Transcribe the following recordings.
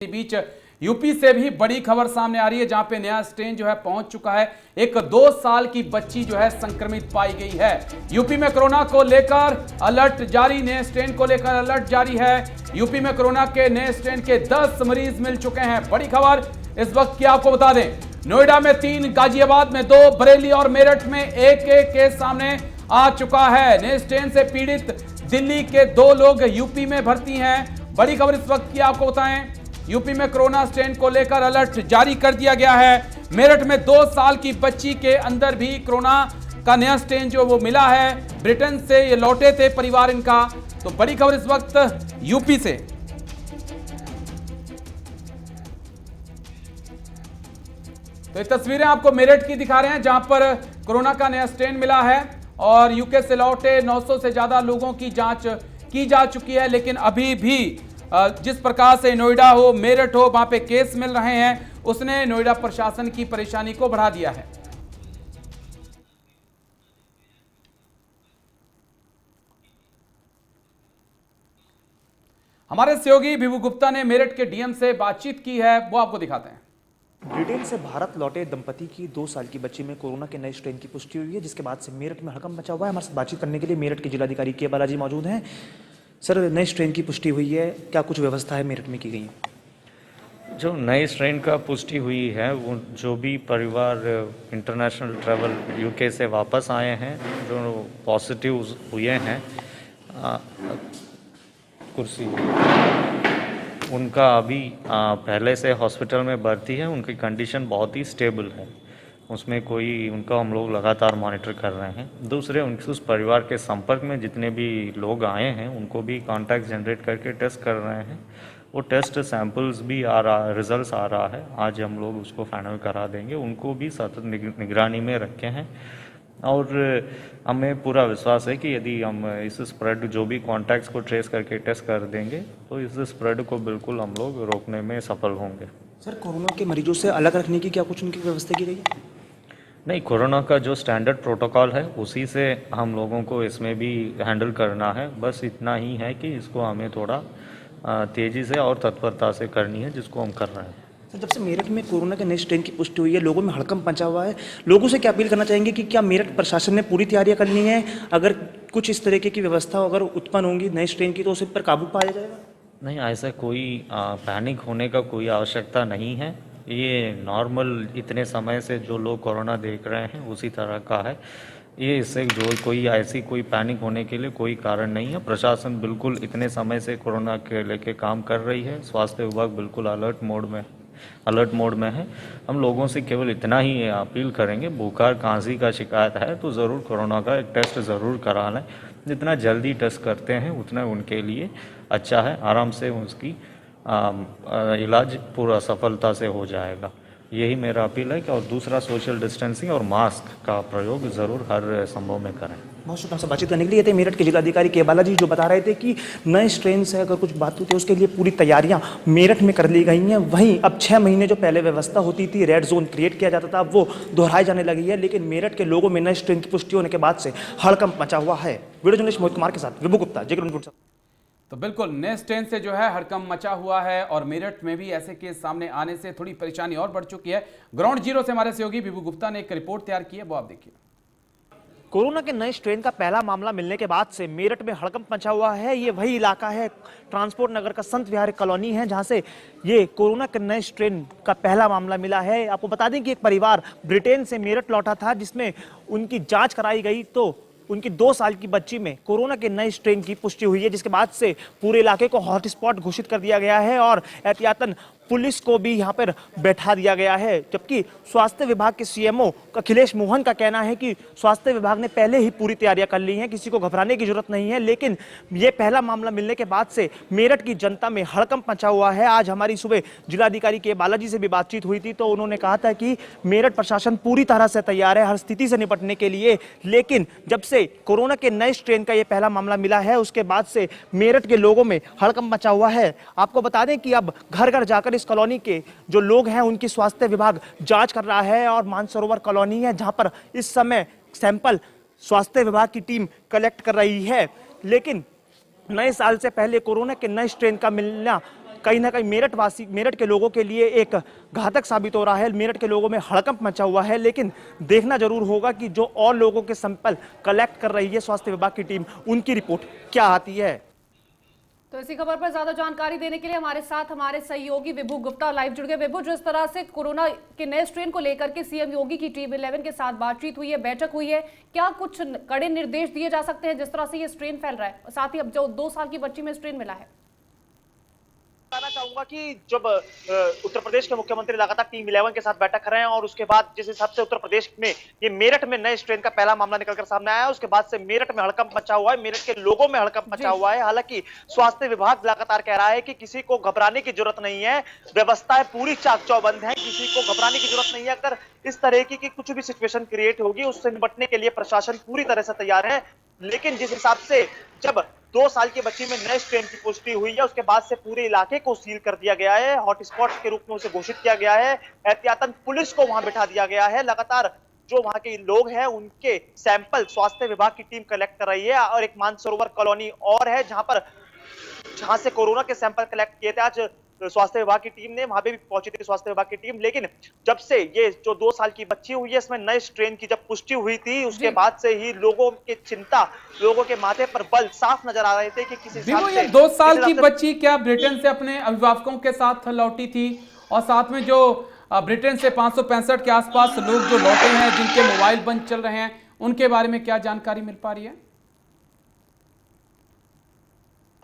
इसी बीच यूपी से भी बड़ी खबर सामने आ रही है, जहां पे नया स्ट्रेन जो है पहुंच चुका है। एक 2 साल की बच्ची जो है संक्रमित पाई गई है। यूपी में कोरोना को लेकर अलर्ट जारी, नए स्ट्रेन को लेकर अलर्ट जारी है। यूपी में कोरोना के नए स्ट्रेन के 10 मरीज मिल चुके हैं। बड़ी खबर इस वक्त की आपको बता दें, नोएडा में 3, गाजियाबाद में 2, बरेली और मेरठ में एक केस सामने आ चुका है। नए स्ट्रेन से पीड़ित दिल्ली के 2 लोग यूपी में भर्ती हैं। बड़ी खबर इस वक्त की आपको बताएं, यूपी में कोरोना स्ट्रेन को लेकर अलर्ट जारी कर दिया गया है। मेरठ में 2 साल की बच्ची के अंदर भी कोरोना का नया स्ट्रेन जो वो मिला है। ब्रिटेन से ये लौटे थे परिवार इनका। तो बड़ी खबर इस वक्त यूपी से। तो ये तस्वीरें आपको मेरठ की दिखा रहे हैं, जहां पर कोरोना का नया स्ट्रेन मिला है और यूके से लौटे 900 से ज्यादा लोगों की जांच की जा चुकी है। लेकिन अभी भी जिस प्रकार से नोएडा हो, मेरठ हो, वहां पे केस मिल रहे हैं, उसने नोएडा प्रशासन की परेशानी को बढ़ा दिया है। हमारे सहयोगी विभू गुप्ता ने मेरठ के डीएम से बातचीत की है, वो आपको दिखाते हैं। ब्रिटेन से भारत लौटे दंपति की 2 साल की बच्ची में कोरोना के नए स्ट्रेन की पुष्टि हुई है, जिसके बाद से मेरठ में हड़कंप मचा हुआ है। हमारे साथ बातचीत करने के लिए मेरठ के जिलाधिकारी के बालाजी मौजूद हैं। सर, नए स्ट्रेन की पुष्टि हुई है, क्या कुछ व्यवस्था है मेरठ में की गई है? जो नए स्ट्रेन का पुष्टि हुई है, वो जो भी परिवार इंटरनेशनल ट्रैवल यूके से वापस आए हैं, जो पॉजिटिव हुए हैं, कुर्सी उनका अभी पहले से हॉस्पिटल में भर्ती है। उनकी कंडीशन बहुत ही स्टेबल है, उसमें कोई उनका हम लोग लगातार मॉनिटर कर रहे हैं। दूसरे उनके उस परिवार के संपर्क में जितने भी लोग आए हैं, उनको भी कॉन्टैक्ट जनरेट करके टेस्ट कर रहे हैं। वो टेस्ट सैंपल्स भी आ रहा, रिजल्ट्स आ रहा है। आज हम लोग उसको फाइनल करा देंगे। उनको भी सतत निगरानी में रखे हैं और हमें पूरा विश्वास है कि यदि हम इस स्प्रेड जो भी कॉन्टैक्ट्स को ट्रेस करके टेस्ट कर देंगे, तो इस स्प्रेड को बिल्कुल हम लोग रोकने में सफल होंगे। सर, कोरोना के मरीजों से अलग रखने की क्या कुछ उनकी व्यवस्था की गई है? नहीं, कोरोना का जो स्टैंडर्ड प्रोटोकॉल है, उसी से हम लोगों को इसमें भी हैंडल करना है। बस इतना ही है कि इसको हमें थोड़ा तेज़ी से और तत्परता से करनी है, जिसको हम कर रहे हैं। सर, जब से मेरठ में कोरोना के नए स्ट्रेन की पुष्टि हुई है, लोगों में हड़कंप मचा हुआ है। लोगों से क्या अपील करना चाहेंगे कि क्या मेरठ प्रशासन ने पूरी तैयारियां कर ली हैं? अगर कुछ इस तरीके की व्यवस्था अगर उत्पन्न होंगी नए स्ट्रेन की, तो उस पर काबू पाया जाएगा? नहीं, ऐसा कोई पैनिक होने का कोई आवश्यकता नहीं है। ये नॉर्मल इतने समय से जो लोग कोरोना देख रहे हैं उसी तरह का है ये। इससे जो कोई ऐसी कोई पैनिक होने के लिए कोई कारण नहीं है। प्रशासन बिल्कुल इतने समय से कोरोना के लेके काम कर रही है। स्वास्थ्य विभाग बिल्कुल अलर्ट मोड में है। हम लोगों से केवल इतना ही अपील करेंगे, बुखार खांसी का शिकायत है तो ज़रूर कोरोना का एक टेस्ट ज़रूर करा लें। जितना जल्दी टेस्ट करते हैं उतना उनके लिए अच्छा है। आराम से उसकी इलाज पूरा सफलता से हो जाएगा। यही मेरा अपील है कि और दूसरा सोशल डिस्टेंसिंग और मास्क का प्रयोग ज़रूर हर संभव में करें। बहुत शुक्रिया। हमसे बातचीत करने के लिए थे मेरठ के जिलाधिकारी के बालाजी, जो बता रहे थे कि नए स्ट्रेन से अगर कुछ बात होती है उसके लिए पूरी तैयारियां मेरठ में कर ली गई हैं। वहीं अब 6 महीने जो पहले व्यवस्था होती थी, रेड जोन क्रिएट किया जाता था, अब वो दोहराई जाने लगी है। लेकिन मेरठ के लोगों में नए स्ट्रेन की पुष्टि होने के बाद से हड़कंप मचा हुआ है। वीडियो जर्नलिस्ट मोहित कुमार के साथ विभू गुप्ता, जगह। तो बिल्कुल नए स्ट्रेन से जो है हड़कंप मचा हुआ है और मेरठ में भी ऐसे केस सामने आने से थोड़ी परेशानी और बढ़ चुकी है। ग्राउंड जीरो से हमारे सहयोगी विभू गुप्ता ने एक रिपोर्ट तैयार की है, वो आप देखिए। कोरोना के नए स्ट्रेन का पहला मामला मिलने के बाद से मेरठ में हड़कंप मचा हुआ है। ये वही इलाका है, ट्रांसपोर्ट नगर का संत विहार कॉलोनी है, जहां से ये कोरोना के नए स्ट्रेन का पहला मामला मिला है। आपको बता दें कि एक परिवार ब्रिटेन से मेरठ लौटा था, जिसमें उनकी जांच कराई गई तो उनकी 2 साल की बच्ची में कोरोना के नए स्ट्रेन की पुष्टि हुई है, जिसके बाद से पूरे इलाके को हॉटस्पॉट घोषित कर दिया गया है और एहतियातन पुलिस को भी यहां पर बैठा दिया गया है। जबकि स्वास्थ्य विभाग के सीएमओ अखिलेश मोहन का कहना है कि स्वास्थ्य विभाग ने पहले ही पूरी तैयारियां कर ली हैं, किसी को घबराने की जरूरत नहीं है। लेकिन ये पहला मामला मिलने के बाद से मेरठ की जनता में हड़कंप मचा हुआ है। आज हमारी सुबह जिलाधिकारी के बालाजी से भी बातचीत हुई थी, तो उन्होंने कहा था कि मेरठ प्रशासन पूरी तरह से तैयार है हर स्थिति से निपटने के लिए। लेकिन जब से कोरोना के नए स्ट्रेन का ये पहला मामला मिला है, उसके बाद से मेरठ के लोगों में हड़कंप मचा हुआ है। आपको बता दें कि अब घर घर जाकर इस कॉलोनी के जो लोग हैं उनकी स्वास्थ्य विभाग जांच कर रहा है और मानसरोवर कॉलोनी है, जहां पर इस समय सैंपल स्वास्थ्य विभाग की टीम कलेक्ट कर रही है। लेकिन नए साल से पहले कोरोना के नए स्ट्रेन का मिलना कहीं ना कहीं मेरठ के लोगों के लिए एक घातक साबित हो रहा है। मेरठ के लोगों में हड़कंप मचा हुआ है, लेकिन देखना जरूर होगा कि जो और लोगों के सैंपल कलेक्ट कर रही है स्वास्थ्य विभाग की टीम, उनकी रिपोर्ट क्या आती है। तो इसी खबर पर ज्यादा जानकारी देने के लिए हमारे साथ हमारे सहयोगी विभू गुप्ता लाइव जुड़ गए। विभू, जिस तरह से कोरोना के नए स्ट्रेन को लेकर के सीएम योगी की टीम 11 के साथ बातचीत हुई है, बैठक हुई है, क्या कुछ कड़े निर्देश दिए जा सकते हैं जिस तरह से ये स्ट्रेन फैल रहा है, साथ ही अब जो 2 साल की बच्ची में स्ट्रेन मिला है? बताना चाहूंगा कि जब उत्तर प्रदेश के मुख्यमंत्री लगातार टीम 11 के साथ बैठक कर रहे हैं और उसके बाद जिस हिसाब से उत्तर प्रदेश में ये मेरठ में नए स्ट्रेन का पहला मामला निकलकर सामने आया है, उसके बाद से मेरठ में हड़कंप मचा हुआ है, मेरठ के लोगों में हड़कंप मचा हुआ है। हालांकि स्वास्थ्य विभाग लगातार कह रहा है कि किसी को घबराने की जरूरत नहीं है, व्यवस्थाएं पूरी चाक चौबंद है, किसी को घबराने की जरूरत नहीं है। अगर इस तरह की कुछ भी सिचुएशन क्रिएट होगी, उससे निपटने के लिए प्रशासन पूरी तरह से तैयार है। लेकिन जिस हिसाब से जब 2 साल की बच्ची में नए स्ट्रेन की पुष्टि हुई है, उसके बाद से पूरे इलाके को सील कर दिया गया है, हॉटस्पॉट के रूप में उसे घोषित किया गया है, एहतियातन पुलिस को वहां बिठा दिया गया है। लगातार जो वहां के लोग हैं उनके सैंपल स्वास्थ्य विभाग की टीम कलेक्ट कर रही है। और एक मानसरोवर कॉलोनी और है जहां से कोरोना के सैंपल कलेक्ट किए थे। आज स्वास्थ्य विभाग की टीम ने वहां पे भी पहुंची थी स्वास्थ्य विभाग की टीम, लेकिन जब से ये जो 2 साल की बच्ची हुई है, इसमें नए स्ट्रेन की जब पुष्टि हुई थी, उसके बाद से ही लोगों की चिंता, लोगों के माथे पर बल साफ नजर आ रहे थे कि किसी हिसाब से 2 साल की बच्ची क्या ब्रिटेन से अपने अभिभावकों के साथ लौटी थी? और साथ में जो ब्रिटेन से 565 के आसपास लोग जो लौटे हैं, जिनके मोबाइल बंद चल रहे हैं, उनके बारे में क्या जानकारी मिल पा रही है?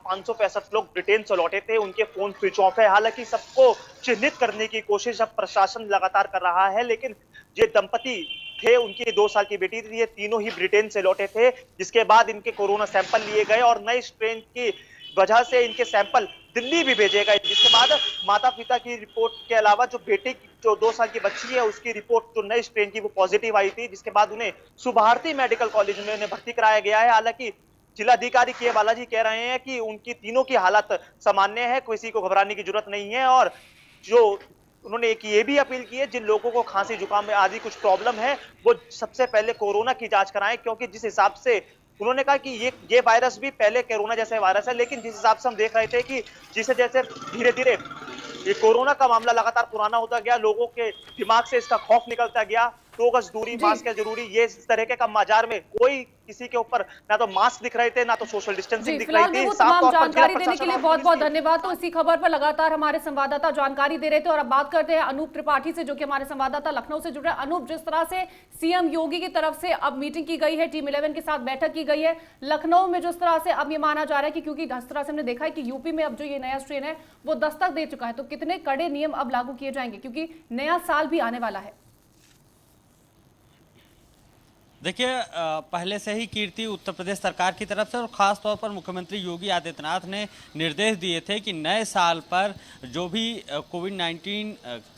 565 लोग ब्रिटेन से लौटे थे, उनके फोन स्विच ऑफ है। हालांकि सबको चिन्हित करने की कोशिश अब प्रशासन लगातार कर रहा है, लेकिन ये दंपति थे, उनकी 2 साल की बेटी थी, ये तीनों ही ब्रिटेन से लौटे थे, जिसके बाद इनके कोरोना सैंपल लिए गए और नए स्ट्रेन की वजह से इनके सैंपल दिल्ली भी भेजे गए, जिसके बाद माता पिता की रिपोर्ट के अलावा जो बेटे की जो 2 साल की बच्ची है उसकी रिपोर्ट जो नए स्ट्रेन की वो पॉजिटिव आई थी, जिसके बाद उन्हें सुभारती मेडिकल कॉलेज में उन्हें भर्ती कराया गया है। हालांकि जिलाधिकारी के बालाजी कह रहे हैं कि उनकी तीनों की हालत सामान्य है, किसी को घबराने की जरूरत नहीं है। और जो उन्होंने एक ये भी अपील की है, जिन लोगों को खांसी जुकाम में आदि कुछ प्रॉब्लम है, वो सबसे पहले कोरोना की जांच कराएं, क्योंकि जिस हिसाब से उन्होंने कहा कि ये वायरस भी पहले कोरोना जैसा वायरस है, लेकिन जिस हिसाब से हम देख रहे थे कि जैसे जैसे धीरे धीरे ये कोरोना का मामला लगातार पुराना होता गया, लोगों के दिमाग से इसका खौफ निकलता गया, 2 गज दूरी, मास्क है जरूरी, ये इस तरह के बाजार में कोई किसी के ऊपर ना तो मास्क दिख रहे थे, ना तो सोशल डिस्टेंसिंग दिख रही थी। तमाम जानकारी देने के लिए बहुत बहुत धन्यवाद। तो इसी खबर पर लगातार हमारे संवाददाता जानकारी दे रहे थे। और अब बात करते हैं अनूप त्रिपाठी से, जो कि हमारे संवाददाता लखनऊ से जुड़ रहे हैं। अनूप, जिस तरह से सीएम योगी की तरफ से अब मीटिंग की गई है, टीम 11 के साथ बैठक की गई है लखनऊ में, जिस तरह से अब ये माना जा रहा है कि क्योंकि जिस तरह से हमने देखा है कि यूपी में अब जो ये नया स्ट्रेन है वो दस्तक दे चुका है, तो कितने कड़े नियम अब लागू किए जाएंगे, क्योंकि नया साल भी आने वाला है? देखिए, पहले से ही कीर्ति उत्तर प्रदेश सरकार की तरफ से और ख़ास तौर पर मुख्यमंत्री योगी आदित्यनाथ ने निर्देश दिए थे कि नए साल पर जो भी कोविड-19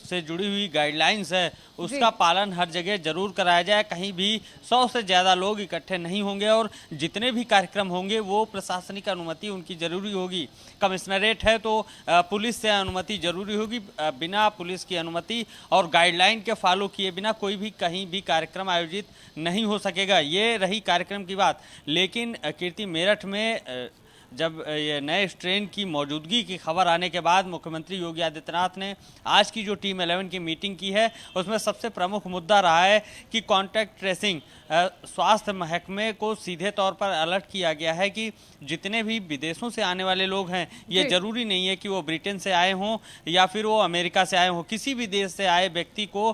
से जुड़ी हुई गाइडलाइंस है उसका पालन हर जगह जरूर कराया जाए। कहीं भी 100 से ज़्यादा लोग इकट्ठे नहीं होंगे और जितने भी कार्यक्रम होंगे वो प्रशासनिक अनुमति उनकी ज़रूरी होगी। कमिश्नरेट है तो पुलिस से अनुमति ज़रूरी होगी, बिना पुलिस की अनुमति और गाइडलाइन के फॉलो किए बिना कोई भी कहीं भी कार्यक्रम आयोजित नहीं हो सकेगा। ये रही कार्यक्रम की बात। लेकिन कीर्ति, मेरठ में जब ये नए स्ट्रेन की मौजूदगी की खबर आने के बाद मुख्यमंत्री योगी आदित्यनाथ ने आज की जो टीम 11 की मीटिंग की है उसमें सबसे प्रमुख मुद्दा रहा है कि कॉन्टैक्ट ट्रेसिंग, स्वास्थ्य महकमे को सीधे तौर पर अलर्ट किया गया है कि जितने भी विदेशों से आने वाले लोग हैं, ये जरूरी नहीं है कि वो ब्रिटेन से आए हों या फिर वो अमेरिका से आए हों, किसी भी देश से आए व्यक्ति को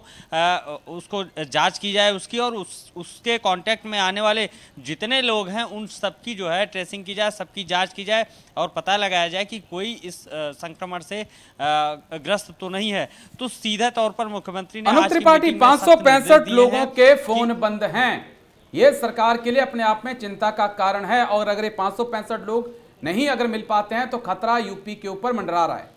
उसको जांच की जाए उसकी, और उसके कांटेक्ट में आने वाले जितने लोग हैं उन सबकी जो है ट्रेसिंग की जाए, सबकी जांच की जाए और पता लगाया जाए कि कोई इस संक्रमण से ग्रस्त तो नहीं है। तो सीधे तौर पर मुख्यमंत्री ने अनूप त्रिपाठी, 565 लोगों के फोन बंद हैं, ये सरकार के लिए अपने आप में चिंता का कारण है। और अगर ये 565 लोग नहीं अगर मिल पाते हैं तो खतरा यूपी के ऊपर मंडरा रहा है।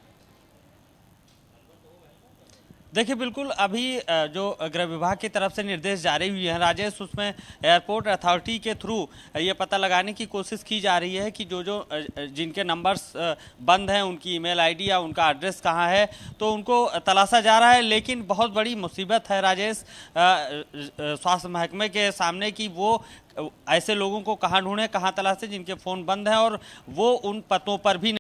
देखिए, बिल्कुल अभी जो गृह विभाग की तरफ से निर्देश जारी हुए हैं राजेश, उसमें एयरपोर्ट अथॉरिटी के थ्रू ये पता लगाने की कोशिश की जा रही है कि जो जिनके नंबर्स बंद हैं उनकी ईमेल आईडी या उनका एड्रेस कहाँ है, तो उनको तलाशा जा रहा है। लेकिन बहुत बड़ी मुसीबत है राजेश स्वास्थ्य महकमे के सामने कि वो ऐसे लोगों को कहाँ ढूंढें, कहाँ तलाशें जिनके फ़ोन बंद हैं और वो उन पतों पर भी